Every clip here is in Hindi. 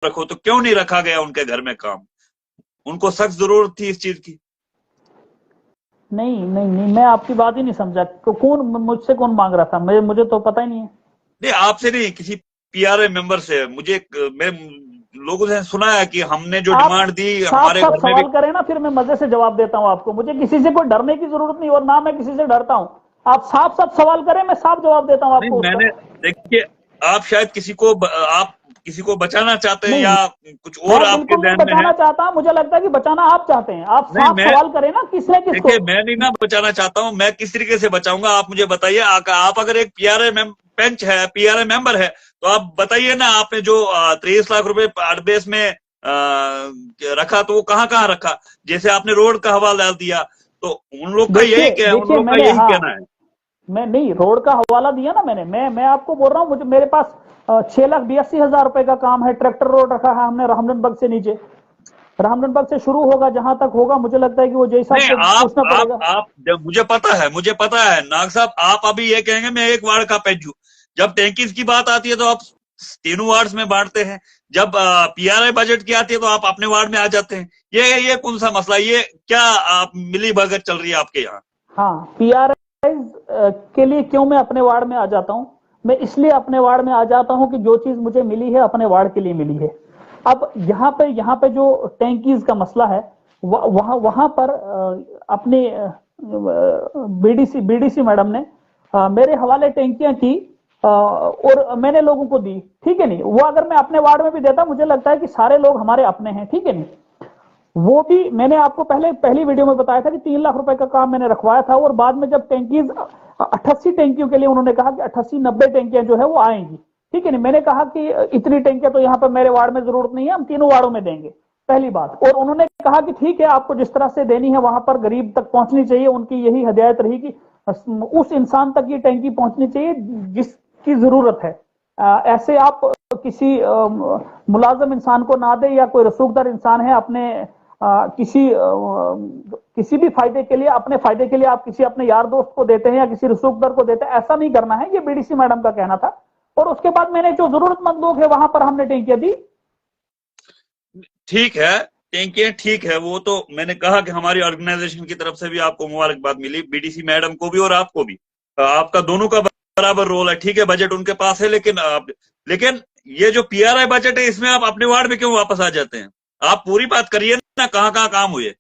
रखो, तो क्यों नहीं रखा गया उनके घर में काम? उनको सख्त जरूरत थी इस चीज की। नहीं नहीं नहीं, मैं आपकी बात ही नहीं समझा। कौन मुझसे कौन मांग रहा था? मुझे तो पता ही नहीं है। नहीं, आपसे नहीं, किसी पीआरए मेंबर से। मुझे मैं लोगों से सुना है कि हमने जो आप डिमांड दी साफ हमारे साफ घर में भी। सवाल करें ना, फिर मैं मजे से जवाब देता हूं आपको। मुझे किसी से कोई डरने की जरूरत नहीं, और ना मैं किसी से डरता हूं। आप साफ साफ सवाल करें, मैं साफ जवाब देता हूं नहीं, आपको उसका। मैंने, देखिए, आप शायद आप किसी को बचाना चाहते हैं, नहीं, या कुछ और मैं आपके बिल्कुल नहीं ध्यान में है? बचाना चाहता। मुझे लगता है कि बचाना आप चाहते हैं। आप नहीं, साफ मैं, सवाल करें ना, किसने किसको। देखिए, मैं नहीं ना बचाना चाहता हूं। मैं किस तरीके से बचाऊंगा, आप मुझे बताइए। आप अगर एक पीआरए पेंच है, पीआरए मेंबर है, तो आप बताइए ना, आपने जो 23 लाख रुपए आरबीएस में रखा, तो वो कहाँ कहाँ रखा? जैसे आपने रोड का हवाला दिया, तो उन लोग का यही देखिए क्या है, उन देखिए, लोग का मैंने, यही कहना हाँ, है। मैं नहीं, रोड का हवाला दिया ना मैंने। मैं आपको बोल रहा हूँ, मुझे मेरे पास 6,82,000 रुपए का काम है। ट्रैक्टर रोड रखा है हमने रामजनबग से नीचे। रामजनबग से शुरू होगा, जहां तक होगा मुझे लगता है कि वो जय साहब नहीं, को पूछना पड़ेगा। आप जब, मुझे पता है नाग साहब, आप अभी ये कहेंगे मैं एक वार्ड का पेंच हूं। जब टैंकीज की बात आती है तो आप तीनों वार्ड्स में बांटते हैं। जब पीआरआई बजट की आती है तो आप अपने वार्ड में आ जाते हैं। ये कौन सा मसला? ये क्या आप मिली भगत चल रही है आपके यहाँ? हाँ, पीआरआई के लिए क्यों मैं अपने वार्ड में आ जाता हूं? मैं इसलिए अपने वार्ड में आ जाता हूं कि जो चीज मुझे मिली है अपने वार्ड के लिए मिली है। अब यहाँ पे जो टैंकीज का मसला है, वहां वहां पर अपने बीडीसी बीडीसी मैडम ने मेरे हवाले टैंकियां की, और मैंने लोगों को दी। ठीक है नहीं, वो अगर मैं अपने वार्ड में भी देता, मुझे लगता है कि सारे लोग हमारे अपने हैं। ठीक है नहीं, वो भी मैंने आपको पहली वीडियो में बताया था कि 3 लाख रुपए का काम मैंने रखवाया था। और बाद में जब टैंकीज 88 टैंकियों के लिए उन्होंने कहा कि 88-90 टैंकियां जो है वो आएंगी। ठीक है नहीं, मैंने कहा कि इतनी टैंकियां तो यहाँ पर मेरे वार्ड में जरूरत नहीं है, हम तीनों वार्डों में देंगे, पहली बात। और उन्होंने कहा कि ठीक है, आपको जिस तरह से देनी है वहां पर गरीब तक पहुंचनी चाहिए। उनकी यही हदायत रही कि उस इंसान तक ये टैंकी पहुंचनी चाहिए जिसकी जरूरत है। ऐसे आप किसी मुलाजम इंसान को ना दे, या कोई रसूखदार इंसान है अपने किसी भी फायदे के लिए, अपने फायदे के लिए आप किसी अपने यार दोस्त को देते हैं या किसी रसूखदार को देते हैं, ऐसा नहीं करना है। ये बीडीसी मैडम का कहना था। और उसके बाद मैंने जो जरूरतमंद लोग है वहां पर हमने टैंकियां दी। ठीक है, टैंकियां ठीक है, वो तो मैंने कहा कि हमारी ऑर्गेनाइजेशन की तरफ से भी आपको मुबारकबाद मिली, बीडीसी मैडम को भी और आपको भी। आपका दोनों का बराबर रोल है। ठीक है, बजट उनके पास है, लेकिन ये जो पीआरआई बजट है, इसमें आप अपने वार्ड में क्यों वापस आ जाते हैं? आप पूरी बात करिए ना, कहाँ कहाँ काम हुए।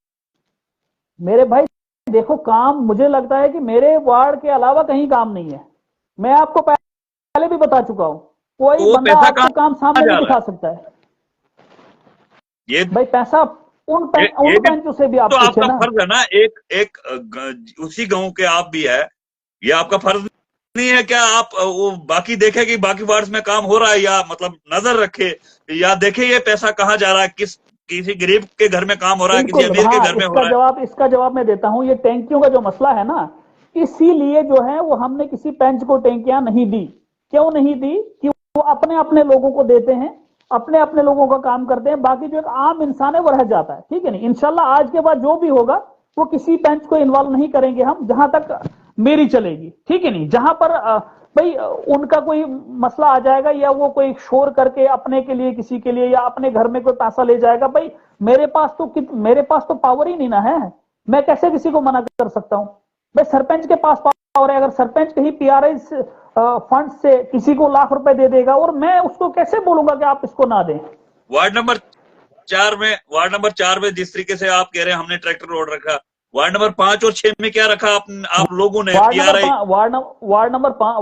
मेरे भाई देखो, काम मुझे लगता है कि मेरे वार्ड के अलावा कहीं काम नहीं है। मैं आपको पहले भी बता चुका हूं। तो कोई वो बंदा पैसा आपको काम कहाँ सामने नहीं जा रहा है? दिखा सकता है। ये भाई पैसा ये उन भी पेंचों से भी आप तो पूछे आपका ना। फर्ज है ना। एक एक उसी गांव के आप भी है। ये आपका फर्ज नहीं है क्या? आप वो बाकी देखे कि बाकी वार्ड्स में काम हो रहा है, या मतलब नजर रखे, या देखे ये पैसा कहाँ जा रहा है, किसी गरीब के घर में काम हो रहा है, किसी बिल्कुल, अमीर के हाँ, घर में हो रहा है। इसका जवाब मैं देता हूं। ये टैंकियों का जो मसला है ना, इसीलिए जो है वो हमने किसी पेंच को टैंकियां नहीं दी। क्यों नहीं दी? कि वो अपने अपने लोगों को देते हैं, अपने अपने लोगों का काम करते हैं। बाकी जो एक आम इंसान है वो रह जाता है। ठीक है नहीं, इंशाल्लाह आज के बाद जो भी होगा वो किसी पेंच को इन्वॉल्व नहीं करेंगे हम, जहां तक मेरी चलेगी। ठीक है नहीं, जहां पर भाई उनका कोई मसला आ जाएगा, या वो कोई शोर करके अपने के लिए, किसी के लिए, या अपने घर में कोई पैसा ले जाएगा, भाई मेरे पास तो पावर ही नहीं ना है। मैं कैसे किसी को मना कर सकता हूं? भाई सरपंच के पास पावर है। अगर सरपंच कहीं पीआरआई फंड से किसी को लाख रुपए दे देगा, और मैं उसको कैसे बोलूंगा कि आप इसको ना दें? वार्ड नंबर 4 में जिस तरीके से आप कह रहे हैं हमने ट्रैक्टर रोड रखा, वार्ड नंबर 5 और 6 में क्या रखा आप लोगों ने वार्ड नंबर पीआरआई? पांच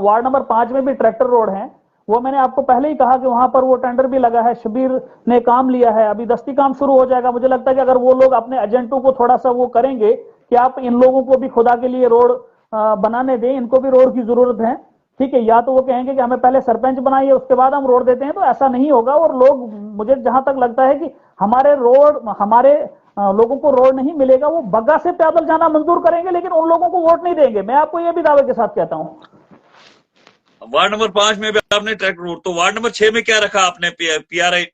वार्ड नंबर 5 में भी ट्रैक्टर रोड है। वो मैंने आपको पहले ही कहा कि वहां पर वो टेंडर भी लगा है, शबीर ने काम लिया है। अभी दस्ती काम शुरू हो जाएगा। मुझे लगता है कि अगर वो लोग अपने एजेंटों को थोड़ा सा वो करेंगे कि आप इन लोगों को भी खुदा के लिए रोड बनाने दें, इनको भी रोड की जरूरत है। ठीक है, या तो वो कहेंगे कि हमें पहले सरपंच बनाइए उसके बाद हम रोड देते हैं, तो ऐसा नहीं होगा। और लोग, मुझे जहां तक लगता है कि हमारे लोगों को रोड नहीं मिलेगा, वो बग्गा से पैदल जाना मंजूर करेंगे, लेकिन उन लोगों को वोट नहीं देंगे। मैं आपको ये भी दावे के साथ कहता हूं। वार्ड नंबर 5 में भी आपने ट्रैक्टर रोड, तो वार्ड नंबर 6 में क्या रखा आपने पीआरआई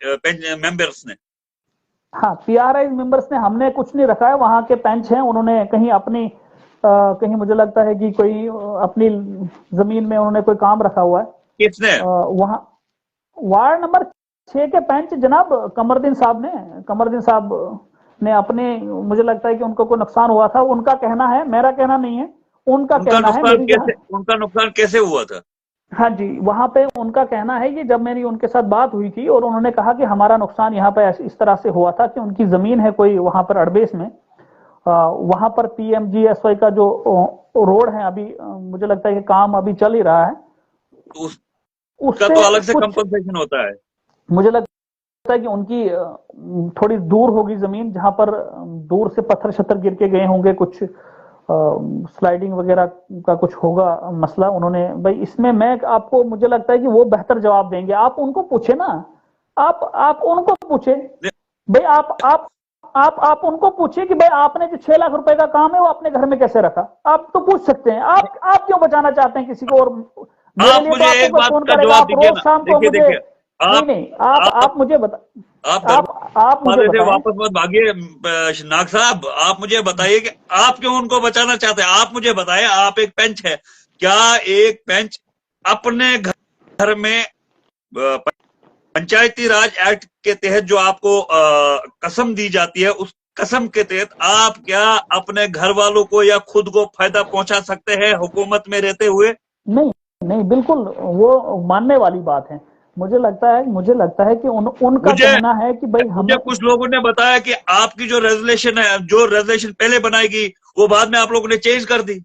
मेंबर्स ने? हाँ, पीआरआई मेंबर्स ने, हमने कुछ नहीं रखा है। वहां के पेंच हैं, उन्होंने कहीं अपनी कहीं मुझे लगता है कि कोई अपनी जमीन में उन्होंने कोई काम रखा हुआ है किसने? वहां। वार्ड नंबर 6 के पेंच जनाब कमरुद्दीन साहब ने अपने, मुझे लगता है कि उनको कोई नुकसान हुआ था, उनका कहना है, मेरा कहना नहीं है, उनका कहना है। उनका नुकसान कैसे हुआ था? हाँ जी, वहां पे उनका कहना है कि जब मेरी उनके साथ बात हुई थी और उन्होंने कहा कि हमारा नुकसान यहाँ पे इस तरह से हुआ था कि उनकी जमीन है कोई वहां पर अड़बेस में, वहां पर PMGSY का जो रोड है अभी मुझे लगता है कि काम अभी चल ही रहा है, उसका तो अलग से कंपनसेशन होता है। मुझे लगता है कि उनकी थोड़ी दूर होगी जमीन, जहां पर दूर से पत्थर शत्थर गिर के गए होंगे, कुछ स्लाइडिंग वगैरह का कुछ होगा मसला। उन्होंने भाई इसमें मैं आपको, मुझे लगता है कि वो बेहतर जवाब देंगे, आप उनको पूछे ना, आप उनको पूछे भाई, आप उनको पूछिए कि भाई आपने जो 6 लाख रुपए का काम है वो अपने घर में कैसे रखा, आप तो पूछ सकते हैं। आप क्यों बचाना चाहते हैं किसी को? और मेरे लिए तो आपको कोई फोन करेगा, आप रोज शाम को मुझे नहीं, आप मुझे बता, आप मुझे बताइए, वापस मत भागिए नाग साहब, आप मुझे बताइए कि आप क्यों उनको बचाना चाहते हैं। आप मुझे बताइए, आप एक पेंच है, क्या एक पेंच अपने घर में पंचायती राज एक्ट के तहत जो आपको कसम दी जाती है, उस कसम के तहत आप क्या अपने घर वालों को या खुद को फायदा पहुंचा सकते हैं हुकूमत में रहते हुए? नहीं, बिल्कुल वो मानने वाली बात है। मुझे लगता है कि उनका कहना है कि भाई मुझे कुछ लोगों ने बताया कि आपकी जो रेजोल्यूशन है, जो रेजोल्यूशन पहले बनाएगी वो बाद में आप लोगों ने चेंज कर दी।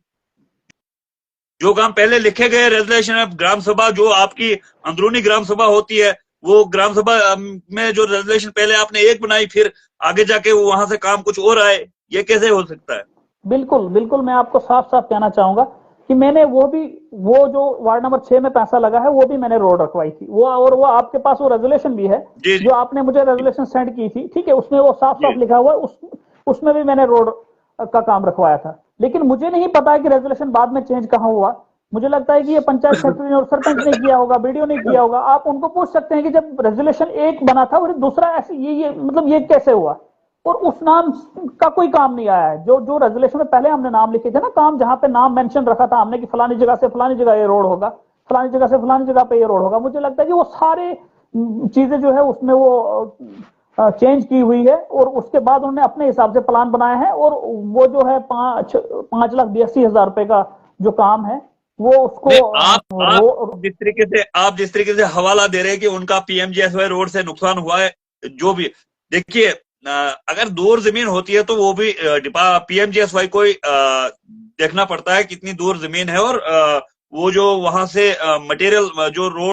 जो काम पहले लिखे गए रेजोल्यूशन है, ग्राम सभा जो आपकी अंदरूनी ग्राम सभा होती है, वो ग्राम सभा में जो रेजोल्यूशन पहले आपने एक बनाई, फिर आगे जाके वहां से काम कुछ और आए, ये कैसे हो सकता है? बिल्कुल मैं आपको साफ साफ कहना चाहूंगा कि मैंने वो जो वार्ड नंबर 6 में पैसा लगा है वो भी मैंने रोड रखवाई थी, और वो आपके पास वो रेजोल्यूशन भी है जो आपने मुझे रेजोल्यूशन सेंड की थी, ठीक है, उसमें वो साफ साफ लिखा हुआ है, उसमें भी मैंने रोड का काम रखवाया था। लेकिन मुझे नहीं पता है कि रेजोल्यूशन बाद में चेंज कहाँ हुआ। मुझे लगता है कि ये पंचायत सेक्रेटरी और सरपंच ने किया होगा, बीडीओ ने किया होगा। आप उनको पूछ सकते हैं कि जब रेजोल्यूशन एक बना था और दूसरा ऐसे ये मतलब ये कैसे हुआ, और उस नाम का कोई काम नहीं आया है। जो रेजोल्यूशन में पहले हमने नाम लिखे थे ना, काम जहां पे नाम मेंशन रखा था हमने कि फलानी जगह से फलानी जगह ये रोड होगा, फलानी जगह से फलानी जगह पे ये रोड होगा, मुझे लगता है कि वो सारे चीजें जो है उसमें वो चेंज की हुई है, और उसके बाद उन्होंने अपने हिसाब से प्लान बनाया है, और वो जो है 5,82,000 रुपए का जो काम है वो उसको आप जिस तरीके से हवाला दे रहे हैं कि उनका PMGSY रोड से नुकसान हुआ है, जो भी देखिए, अगर दूर जमीन होती है तो वो भी PMGSY को देखना पड़ता है कितनी दूर जमीन है, और वो जो वहां से मटेरियल जो रोड